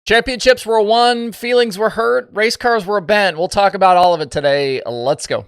Championships were won, feelings were hurt, race cars were bent. We'll talk about all of it today. Let's go.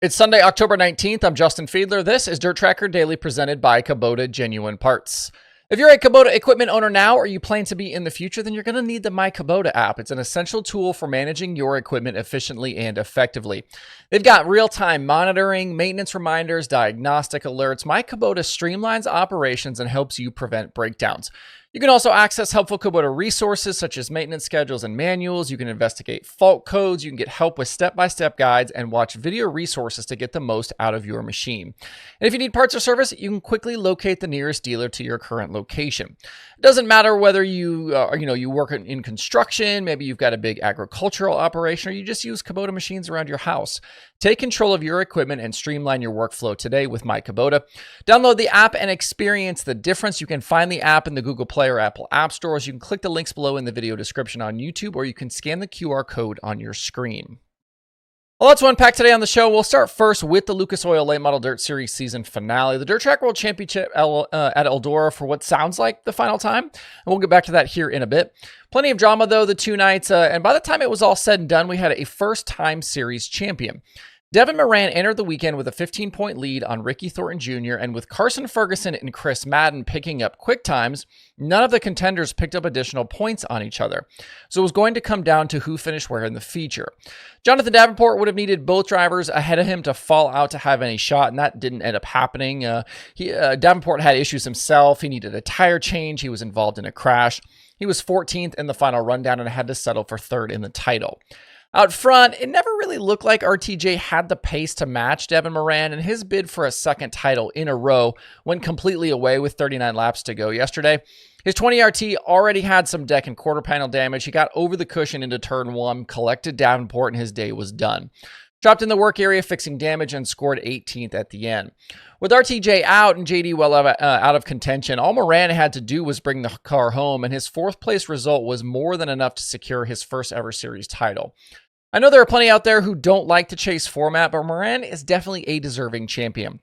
It's Sunday, October 19th. I'm Justin Fiedler. This is DIRTRACKR Daily presented by Kubota Genuine Parts. If you're a Kubota equipment owner now or you plan to be in the future, then you're going to need the myKubota app. It's an essential tool for managing your equipment efficiently and effectively. They've got real-time monitoring, maintenance reminders, diagnostic alerts. myKubota streamlines operations and helps you prevent breakdowns. You can also access helpful Kubota resources such as maintenance schedules and manuals. You can investigate fault codes. You can get help with step-by-step guides and watch video resources to get the most out of your machine. And if you need parts or service, you can quickly locate the nearest dealer to your current location. It doesn't matter whether you work in construction, maybe you've got a big agricultural operation, or you just use Kubota machines around your house. Take control of your equipment and streamline your workflow today with myKubota. Download the app and experience the difference. You can find the app in the Google Play or Apple App Stores. You can click the links below in the video description on YouTube, or you can scan the QR code on your screen. Well, let's unpack today on the show. We'll start first with the Lucas Oil Late Model Dirt Series season finale, the Dirt Track World Championship at Eldora for what sounds like the final time. And we'll get back to that here in a bit. Plenty of drama, though, the two nights. And by the time it was all said and done, we had a first-time series champion. Devin Moran entered the weekend with a 15-point lead on Ricky Thornton Jr., and with Carson Ferguson and Chris Madden picking up quick times, none of the contenders picked up additional points on each other. So it was going to come down to who finished where in the feature. Jonathan Davenport would have needed both drivers ahead of him to fall out to have any shot, and that didn't end up happening. Davenport had issues himself. He needed a tire change. He was involved in a crash. He was 14th in the final rundown and had to settle for third in the title. Out front, it never really looked like RTJ had the pace to match Devin Moran, and his bid for a second title in a row went completely away with 39 laps to go yesterday. His 20RT already had some deck and quarter panel damage. He got over the cushion into turn one, collected Davenport, and his day was done. Dropped in the work area fixing damage and scored 18th at the end. With RTJ out and JD well out of contention, all Moran had to do was bring the car home, and his fourth place result was more than enough to secure his first ever series title. I know there are plenty out there who don't like to chase format, but Moran is definitely a deserving champion.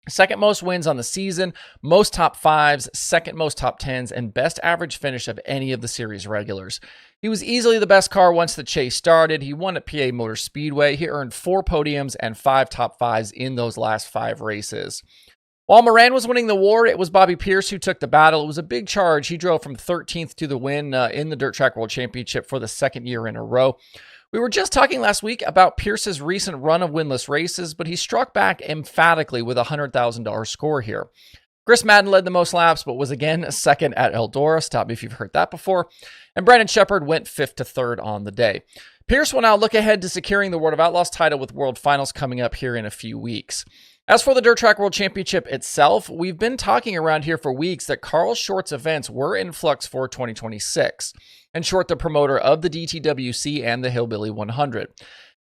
Second most wins on the season, most top fives, second most top tens, and best average finish of any of the series regulars. He was easily the best car once the chase started. He won at PA Motor Speedway. He earned 4 podiums and 5 top fives in those last 5 races. While Moran was winning the war, it was Bobby Pierce who took the battle. It was a big charge. He drove from 13th to the win in the Dirt Track World Championship for the second year in a row. We were just talking last week about Pierce's recent run of winless races, but he struck back emphatically with a $100,000 score here. Chris Madden led the most laps, but was again second at Eldora. Stop me if you've heard that before. And Brandon Shepard went 5th to 3rd on the day. Pierce will now look ahead to securing the World of Outlaws title with World Finals coming up here in a few weeks. As for the Dirt Track World Championship itself, we've been talking around here for weeks that Carl Short's events were in flux for 2026. And Short, the promoter of the DTWC and the Hillbilly 100.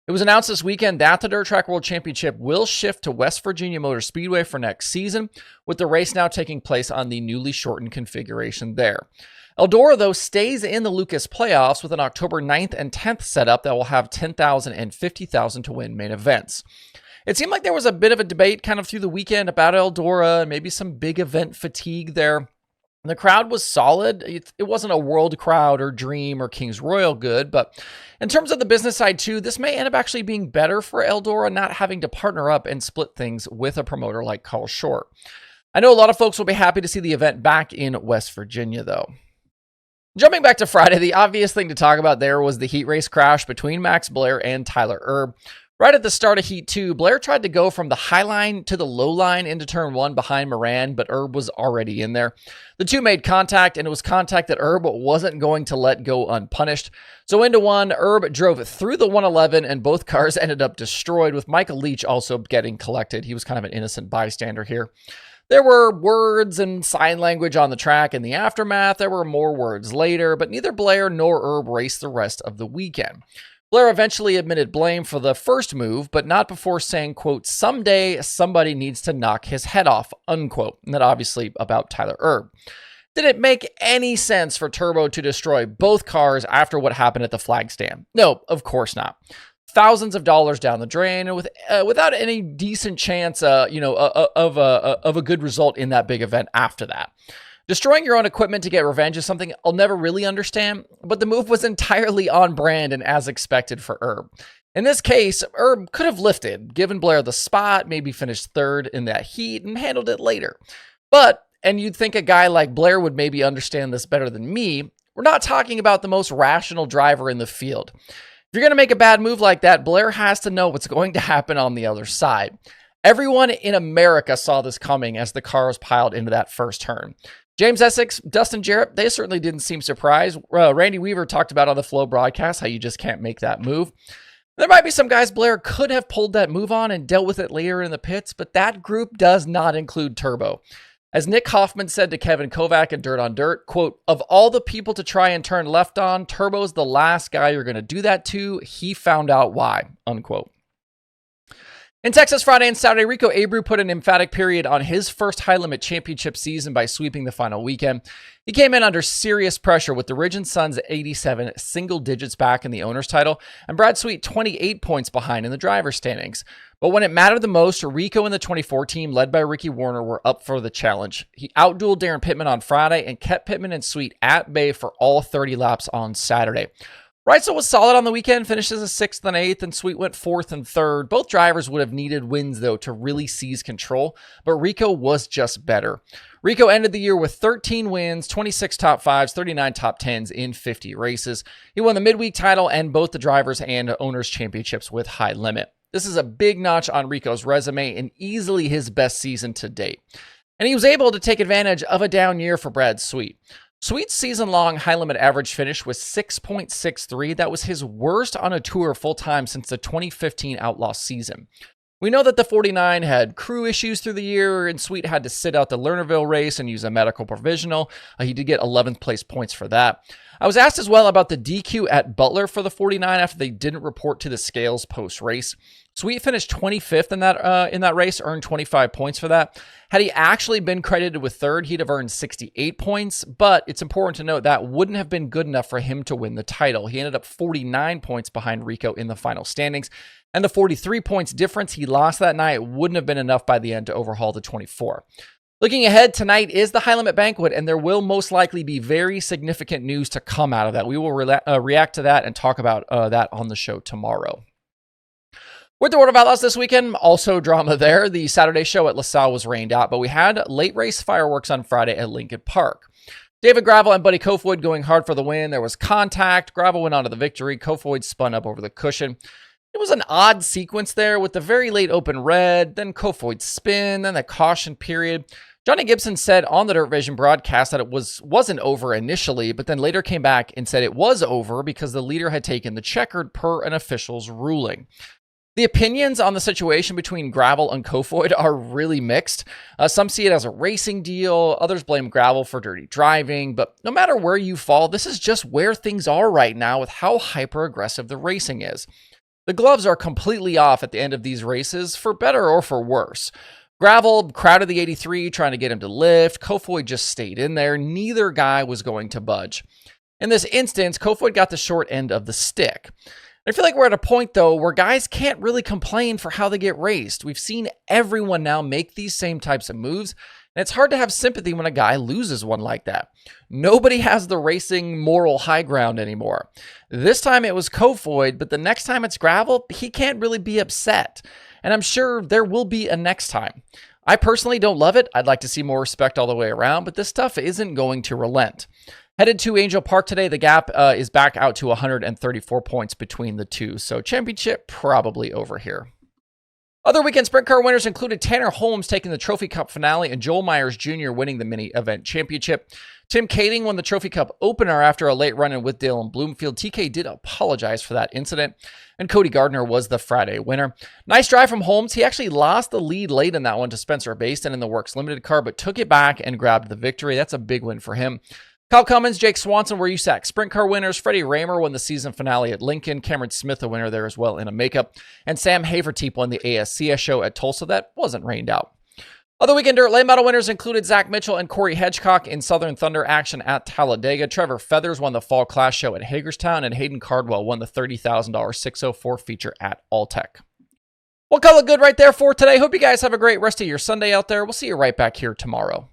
It was announced this weekend that the Dirt Track World Championship will shift to West Virginia Motor Speedway for next season, with the race now taking place on the newly shortened configuration there. Eldora, though, stays in the Lucas playoffs with an October 9th and 10th setup that will have $10,000 and $50,000 to win main events. It seemed like there was a bit of a debate kind of through the weekend about Eldora and maybe some big event fatigue there. The crowd was solid. It wasn't a World Crowd or Dream or Kings Royal good, but in terms of the business side too, this may end up actually being better for Eldora not having to partner up and split things with a promoter like Carl Short. I know a lot of folks will be happy to see the event back in West Virginia though. Jumping back to Friday, the obvious thing to talk about there was the heat race crash between Max Blair and Tyler Erb. Right at the start of Heat 2, Blair tried to go from the high line to the low line into turn 1 behind Moran, but Erb was already in there. The two made contact, and it was contact that Erb wasn't going to let go unpunished. So into one, Erb drove through the 111, and both cars ended up destroyed, with Michael Leach also getting collected. He was kind of an innocent bystander here. There were words and sign language on the track in the aftermath. There were more words later, but neither Blair nor Erb raced the rest of the weekend. Blair eventually admitted blame for the first move, but not before saying, quote, "Someday somebody needs to knock his head off," unquote. And that obviously about Tyler Erb. Did it make any sense for Turbo to destroy both cars after what happened at the flag stand? No, of course not. Thousands of dollars down the drain, and without any decent chance, of a good result in that big event after that. Destroying your own equipment to get revenge is something I'll never really understand, but the move was entirely on brand and as expected for Herb. In this case, Herb could have lifted, given Blair the spot, maybe finished third in that heat, and handled it later. But, and you'd think a guy like Blair would maybe understand this better than me, we're not talking about the most rational driver in the field. If you're going to make a bad move like that, Blair has to know what's going to happen on the other side. Everyone in America saw this coming as the cars piled into that first turn. James Essex, Dustin Jarrett, they certainly didn't seem surprised. Randy Weaver talked about on the Flow broadcast how you just can't make that move. There might be some guys Blair could have pulled that move on and dealt with it later in the pits, but that group does not include Turbo. As Nick Hoffman said to Kevin Kovac at Dirt on Dirt, quote, "Of all the people to try and turn left on, Turbo's the last guy you're going to do that to. He found out why," unquote. In Texas, Friday and Saturday, Rico Abreu put an emphatic period on his first high-limit championship season by sweeping the final weekend. He came in under serious pressure with the Ridge & Sons 87 single digits back in the owner's title, and Brad Sweet 28 points behind in the driver's standings. But when it mattered the most, Rico and the 24 team, led by Ricky Warner, were up for the challenge. He outdueled Darren Pittman on Friday and kept Pittman and Sweet at bay for all 30 laps on Saturday. Reitzel was solid on the weekend, finished as a 6th and 8th, and Sweet went 4th and 3rd. Both drivers would have needed wins, though, to really seize control, but Rico was just better. Rico ended the year with 13 wins, 26 top 5s, 39 top 10s in 50 races. He won the midweek title and both the drivers and owners championships with high limit. This is a big notch on Rico's resume and easily his best season to date. And he was able to take advantage of a down year for Brad Sweet. Sweet's season-long high-limit average finish was 6.63. That was his worst on a tour full-time since the 2015 Outlaw season. We know that the 49 had crew issues through the year, and Sweet had to sit out the Lernerville race and use a medical provisional. He did get 11th place points for that. I was asked as well about the DQ at Butler for the 49 after they didn't report to the scales post-race. Sweet finished 25th in that race, earned 25 points for that. Had he actually been credited with third, he'd have earned 68 points, but it's important to note that wouldn't have been good enough for him to win the title. He ended up 49 points behind Rico in the final standings, and the 43 points difference he lost that night wouldn't have been enough by the end to overhaul the 24. Looking ahead, tonight is the High Limit Banquet, and there will most likely be very significant news to come out of that. We will react to that and talk about that on the show tomorrow. With the World of Outlaws this weekend, also drama there. The Saturday show at LaSalle was rained out, but we had late race fireworks on Friday at Lincoln Park. David Gravel and Buddy Kofoid going hard for the win. There was contact. Gravel went on to the victory. Kofoid spun up over the cushion. It was an odd sequence there with the very late open red, then Kofoid spin, then the caution period. Johnny Gibson said on the Dirt Vision broadcast that it wasn't over initially, but then later came back and said it was over because the leader had taken the checkered per an official's ruling. The opinions on the situation between Gravel and Kofoid are really mixed. Some see it as a racing deal. Others blame Gravel for dirty driving. But no matter where you fall, this is just where things are right now with how hyper-aggressive the racing is. The gloves are completely off at the end of these races, for better or for worse. Gravel crowded the 83, trying to get him to lift. Kofoid just stayed in there. Neither guy was going to budge. In this instance, Kofoid got the short end of the stick. I feel like we're at a point, though, where guys can't really complain for how they get raced. We've seen everyone now make these same types of moves, and it's hard to have sympathy when a guy loses one like that. Nobody has the racing moral high ground anymore. This time it was Kofoid, but the next time it's Gravel, he can't really be upset. And I'm sure there will be a next time. I personally don't love it. I'd like to see more respect all the way around, but this stuff isn't going to relent. Headed to Angel Park today, the gap is back out to 134 points between the two, so championship probably over here. Other weekend sprint car winners included Tanner Holmes taking the Trophy Cup finale and Joel Myers Jr. winning the mini event championship. Tim Kading won the Trophy Cup opener after a late run-in with Dale and Bloomfield. TK did apologize for that incident, and Cody Gardner was the Friday winner. Nice drive from Holmes. He actually lost the lead late in that one to Spencer Baston in the Works Limited car, but took it back and grabbed the victory. That's a big win for him. Kyle Cummins, Jake Swanson were USAC sprint car winners. Freddie Raymer won the season finale at Lincoln. Cameron Smith, a winner there as well in a makeup. And Sam Haverteep won the ASCS show at Tulsa. That wasn't rained out. Other weekend dirt late model winners included Zach Mitchell and Corey Hedgecock in Southern Thunder action at Talladega. Trevor Feathers won the Fall Clash Show at Hagerstown, and Hayden Cardwell won the $30,000 604 feature at Alltech. Well, call it good right there for today. Hope you guys have a great rest of your Sunday out there. We'll see you right back here tomorrow.